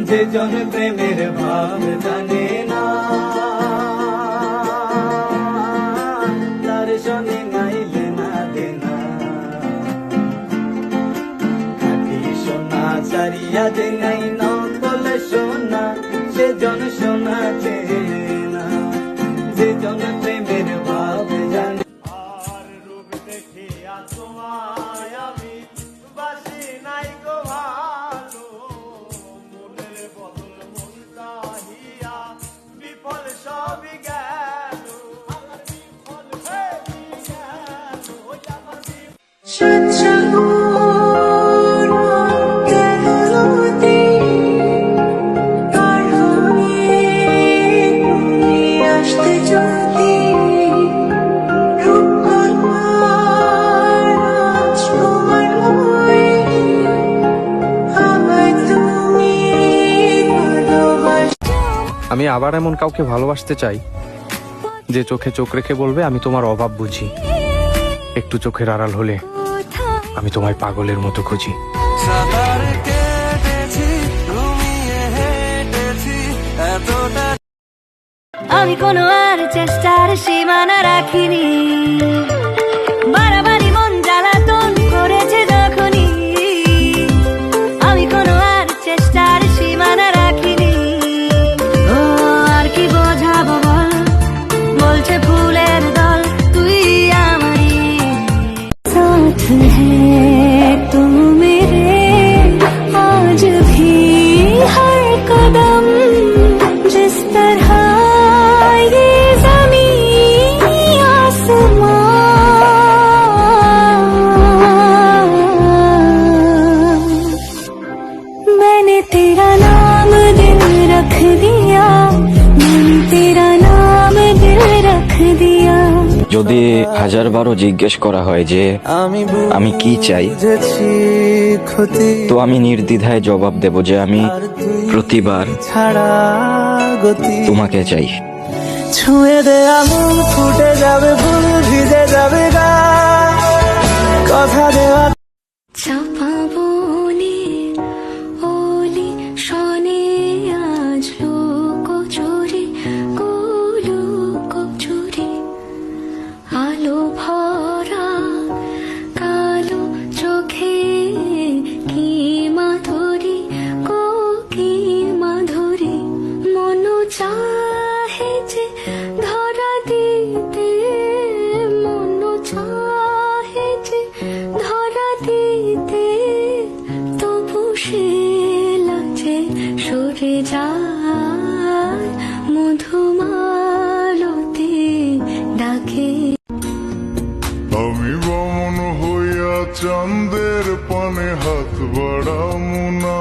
যে জন প্রেমের ভাব জানে না, তার সনে নাইলে না দেনা। খাঁটি সোনা ছাড়িয়া যে নাই নকল সোনা, সে জন সোনা চেনে না। যে জন প্রেমের ভাব জানে। আর রূপ দেখিয়া তোমায় আমি বাসি নাই গো ভালো, মনের বদল মন চাহিয়া বিফল সবই গেল। আমি আবার এমন কাউকে ভালোবাসতে চাই যে চোখে চোখ রেখে বলবে আমি তোমার অভাব বুঝি, একটু চোখের আড়াল হলে আমি তোমায় পাগলের মতো খুঁজি। আমি কোনো আর চেষ্টার সীমানা রাখিনি, বাড়াবাড়ি মন জ্বালাতন করেছে যখনই। আমি কোনো আর চেষ্টার সীমানা রাখিনি। ও আর কি বোঝাবো বল, বলছে ফুলের দল তুই আমারই। সাথ হ্যায় তুম মেরে আজ ভি হর কদম, जिस तरह ये ज़मीन आसमान, मैंने तेरा नाम दिल रख दिया, मैंने तेरा नाम दिल रख दिया। যদি 1000বারও জিজ্ঞেস করা হয় যে আমি কি চাই, তো আমি নির্দ্বিধায় জবাব দেব যে আমি প্রতিবার তোমাকে চাই। ছুঁয়ে দে আঙুল ফুটে যাবে ফুল, ভিজে যাবে গা, কথা দেওয়া। চাপা বনে ওলি শনে আজ লোক চুরি, গোলোক চুরি। আলো ভরা কালো চোখে কি মাধুরী, গো কি মাধুরী। মন চাহে যে ধরা দিতে, মন চাহে যে ধরা দিতে, তবু সে লাজে সরে যায়, মধুমালতি ডাকে। আমি বামন হইয়া চাঁদের পানে হাত বাড়ামু না।